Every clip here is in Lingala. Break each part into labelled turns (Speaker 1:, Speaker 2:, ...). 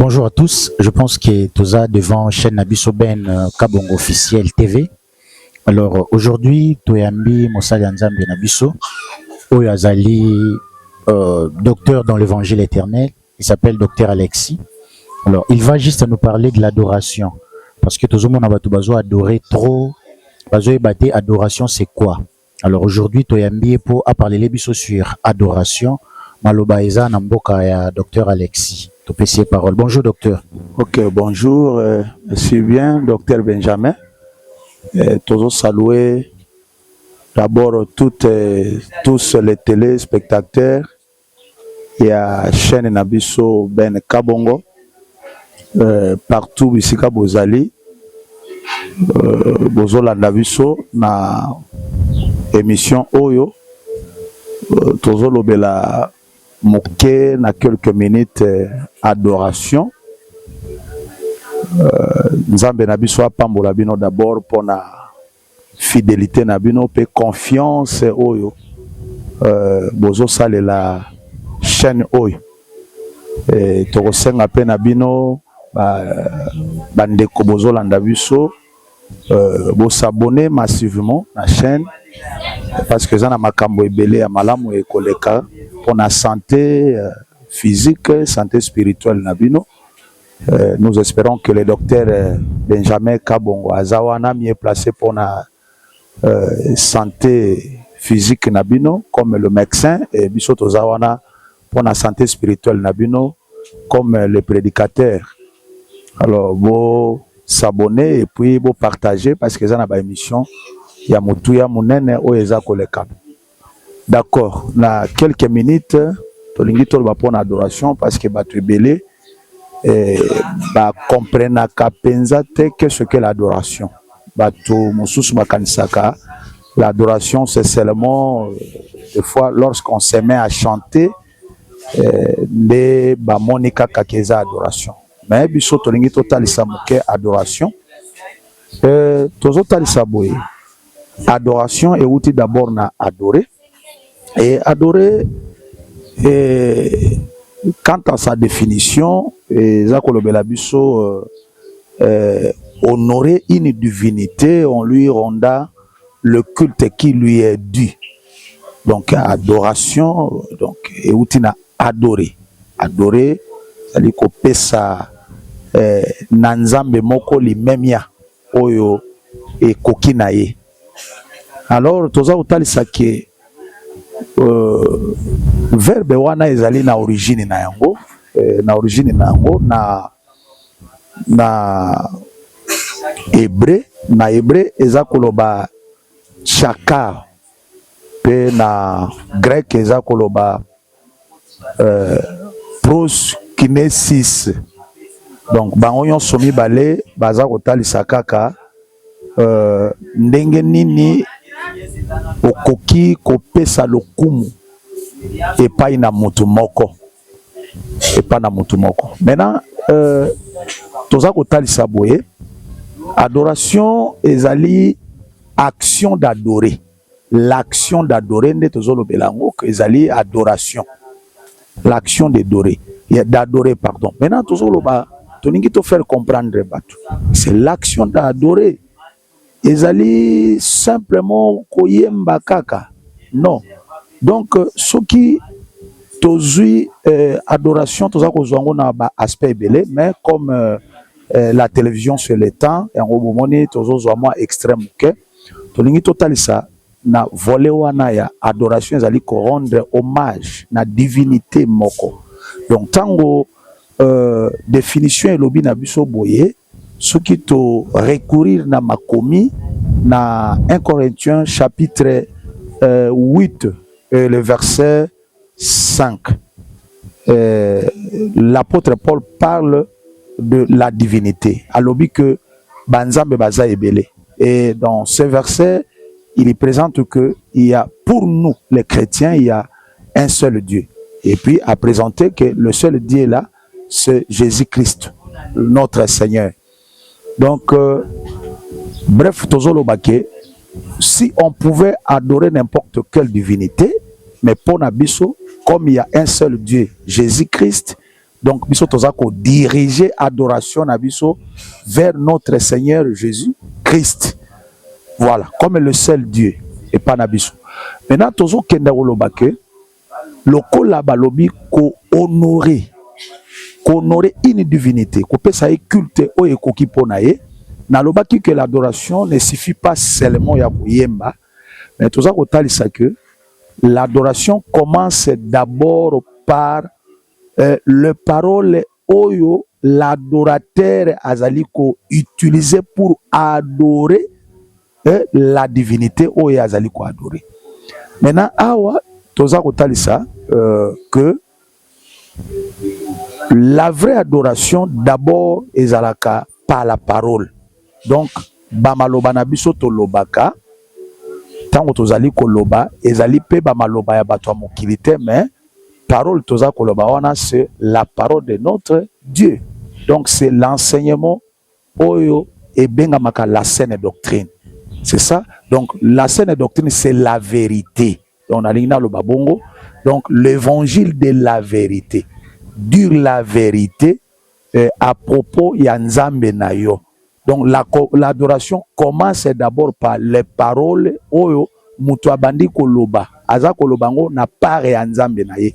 Speaker 1: Bonjour à tous, je pense que Toza devant chaîne Nabiso Ben Kabongo officiel TV. Alors aujourd'hui, Toyambi Mosali Nzambe Nabiso, Oyo Azali, docteur dans l'évangile éternel, il s'appelle docteur Alexis. Alors il va juste nous parler de l'adoration, parce que Tozo Mona Bato Bazo adorer trop, Bazo Ebate, adoration c'est quoi? Alors aujourd'hui, Toyambi pour à parler les biso sur adoration, Maloba Eza Namboka ya docteur Alexis. Topessier parole. Bonjour docteur.
Speaker 2: Ok, bonjour, je suis bien, docteur Benjamin. Toujours saluer d'abord tous les téléspectateurs et à chaîne Nabiso Ben Kabongo, partout ici à Bozali, Bozola Nabiso, na émission Oyo, toujours l'obéla. Moké na quelques minutes adoration. Nzambe na biso apambola bino d'abord pour na fidélité na bino pe confiance oyo. Bozo sale la chaîne oyo. Toko senga pe na bino bandeko bozo landa biso bo s'abonner massivement na chaîne parce que ça na makambo ebele ya malamu e koleka pour la santé physique, santé spirituelle Nabino. Nous espérons que le docteur Benjamin Kabongo Azawana mieux placé pour la santé physique Nabino, comme le médecin, et Bisoto Zawana pour la santé spirituelle Nabino, comme le prédicateur. Alors, vous s'abonner et puis vous partager parce que ça n'a pas émission. Il y a Moutuya Mounene Oeza Koleka. D'accord, na quelques minutes, tolingi tolba pour l'adoration parce que batu belé ba comprendre kapenza te que ce qu'est l'adoration. Batu mususu makanisaka, l'adoration c'est seulement des fois lorsqu'on se met à chanter les ba monika kakeza adoration. Mais biso tolingi totalisa muke adoration. Tozo talisa boye. Adoration et outil d'abord na adorer. Et adorer, quant à sa définition, honorer une divinité, on lui renda le culte qui lui est dû. Donc, adoration, donc, et outina adorer. Adorer, c'est-à-dire qu'on peut ça, nanzambe moko li memia, oyo, et kokinaye. Alors, toza utali sake, verbe wana ezali na origine na yango na hébreu eza koloba chakar pe na grec eza koloba proskinesis. Donc bango nyonso mibale baza kotalisa kaka ndenge nini okoki kopesa lokumu epai na mutu moko. Maintenant toza kotalisa boye adoration ezali action d'adorer. L'action d'adorer nde tozolobela ngo ezali adoration. L'action d'adorer pardon. Maintenant tozoloba toningi to faire comprendre batu. C'est l'action d'adorer. Ezali simplement koyemba kaka. Non. Donc ce qui tozui adoration toza kozwango na ba aspect belé, mais comme la télévision sur le temps et en bomoni tozo zwa extrême que tolingi totalisa na volet wana ya adoration ezali ko rendre hommage na divinité moko. Donc tango définition elobi na biso boye ce qui to recourir na makomi na 1 Corinthiens chapitre 8 le verset 5. L'apôtre Paul parle de la divinité. Alobi que banzambe baza ebele. Et dans ce verset, il y présente que il y a pour nous les chrétiens, il y a un seul Dieu. Et puis à présenter que le seul Dieu là, c'est Jésus-Christ, notre Seigneur. Donc, bref, tozolobake, si on pouvait adorer n'importe quelle divinité, mais pour Nabiso, comme il y a un seul Dieu, Jésus-Christ, Donc biso toza ko diriger adoration na biso vers notre Seigneur Jésus Christ. Voilà, comme le seul Dieu et pas na biso. Maintenant tozo kenda koloba ke lokola balobi ko honorer une divinité, ko pesa e culte o ekoki pona ye. Nalobaki que l'adoration ne suffit pas seulement ya koyemba, mais toza kotalisa que l'adoration commence d'abord par le parole oyo l'adorateur azali ko utiliser pour adorer la divinité oyo azali ko adorer. Maintenant awa toza kotalisa que la vraie adoration d'abord ezalaka par la parole. Donc bamaloba na biso tolobaka tango tozali koloba ezali pe bamaloba ya bato ya mokili te, mais parole toza koloba wana c'est la parole de notre Dieu. Donc c'est l'enseignement oyo ebengamaka la saine doctrine. C'est ça. Donc la saine doctrine c'est la vérité. Donc on a le babongo. Donc l'évangile de la vérité. Dire la vérité à propos ya nzambe na yo. Donc l'adoration commence d'abord par les paroles oyo mutu abandi koloba. Aza kolobango na part ya nzambe na ye.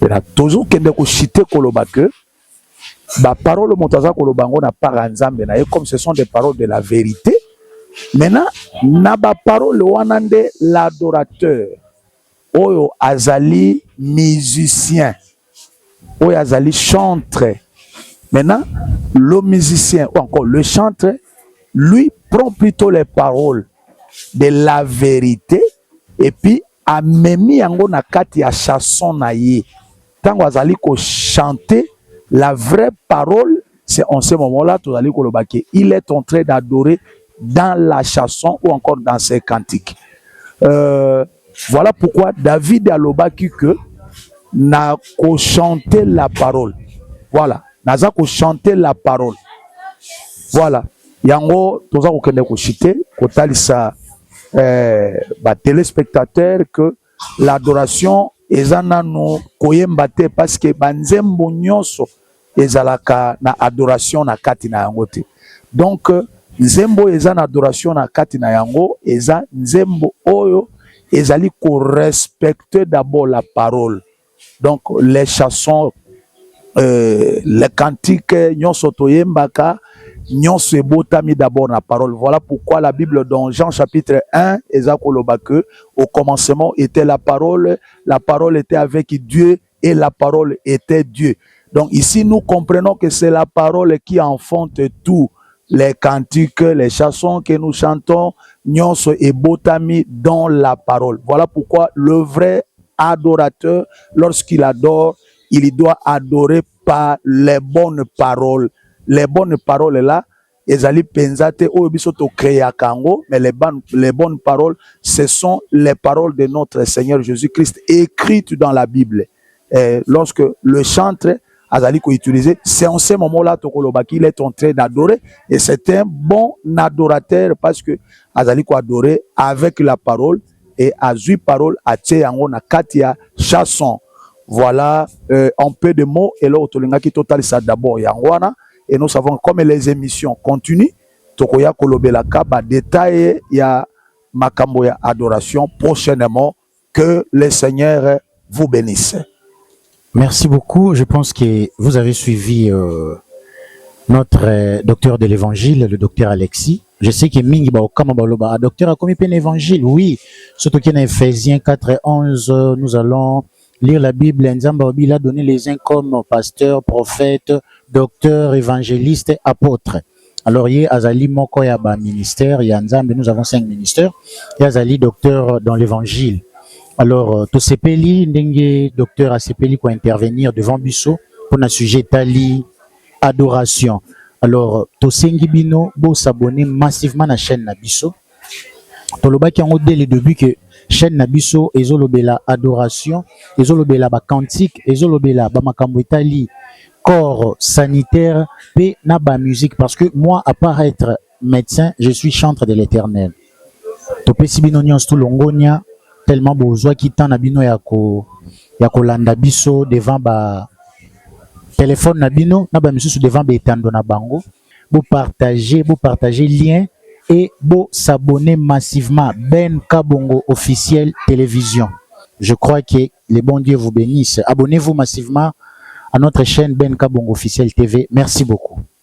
Speaker 2: Et toujours kende ko citer koloba que ba parole mutu aza kolobango na part ya nzambe na ye, comme ce sont des paroles de la vérité. Maintenant na ba parole wana nde l'adorateur oyo azali musicien, oyo azali chanteur. Maintenant, le musicien ou encore le chanteur, lui prend plutôt les paroles de la vérité et puis amemi yango na kati ya chanson na ye. Tango azali ko chanter la vraie parole, c'est en ce moment-là tout azali ko lobaki, il est en train d'adorer dans la chanson ou encore dans ses cantiques. Voilà pourquoi David a lobaki que n'a ko chanter la parole. Voilà. Naza ko chanter la parole. Voilà. Yango toza ko kende ko citer ko talisa ba téléspectateurs que l'adoration ezana no koyemba te parce que banzembo nyonso ezalaka na adoration na kati na yango te. Donc nzembo eza na adoration na kati na yango eza nzembo oyo ezali ko respecter d'abord la parole. Donc les chansons les cantiques nyonso toyembaka nyonso ebotami d'abord na parole. Voilà pourquoi la Bible dans Jean chapitre 1 eza koloba que au commencement était la parole était avec Dieu et la parole était Dieu. Donc ici nous comprenons que c'est la parole qui enfante tout, les cantiques, les chansons que nous chantons nyonso ebotami dans la parole. Voilà pourquoi le vrai adorateur lorsqu'il adore, il doit adorer par les bonnes paroles. Les bonnes paroles là, ezali penzate o biso to créa kango, mais les bonnes paroles, ce sont les paroles de notre Seigneur Jésus-Christ écrites dans la Bible. Et lorsque le chanteur azali ko utiliser, c'est en ce moment-là tokoloba qu'il est en train d'adorer et c'est un bon adorateur parce que azali ko adorer avec la parole et azui parole a tie yango na katia chanson. Voilà un peu de mots et là otolingaki total ça d'abord yangwana et nous savons comme les émissions continuent tokoya kolobelaka ba détail ya makambo ya adoration prochainement. Que le Seigneur vous bénisse.
Speaker 1: Merci beaucoup. Je pense que vous avez suivi notre docteur de l'évangile, le docteur Alexis. Je sais que mingi ba okama baloba docteur a commis un évangile. Oui, surtout qu'il y a Ephésiens 4:11 nous allons lire la Bible. Nzamba il a donné les uns comme pasteur, prophète, docteur, évangéliste, apôtre. Alors, il y a Azali Moko Yaba ministère, il y a Nzambe, nous avons 5 ministères. Il y a Azali docteur dans l'évangile. Alors, tout Sepeli, Ndenge, docteur à Sepeli pour intervenir devant Bisso pour un sujet tali, adoration. Alors, tout Sengibino, beau s'abonner massivement à la chaîne Nabiso. Toloba qui ont dès le début que chaîne Nabiso, ezolobela adoration, ezolobela ba cantique, ezolobela ba makambo itali, corps sanitaire, pe na ba musique. Parce que moi, à part être médecin, je suis chantre de l'Éternel. Topé sibino nyons tout longonia, tellement besoin qui t'en abino yako landa biso devant ba téléphone nabino na ba misusu devant betando na bango. Vous partagez lien et vous s'abonner massivement Ben Kabongo officiel télévision. Je crois que le bon Dieu vous bénisse. Abonnez-vous massivement à notre chaîne Ben Kabongo officiel TV. Merci beaucoup.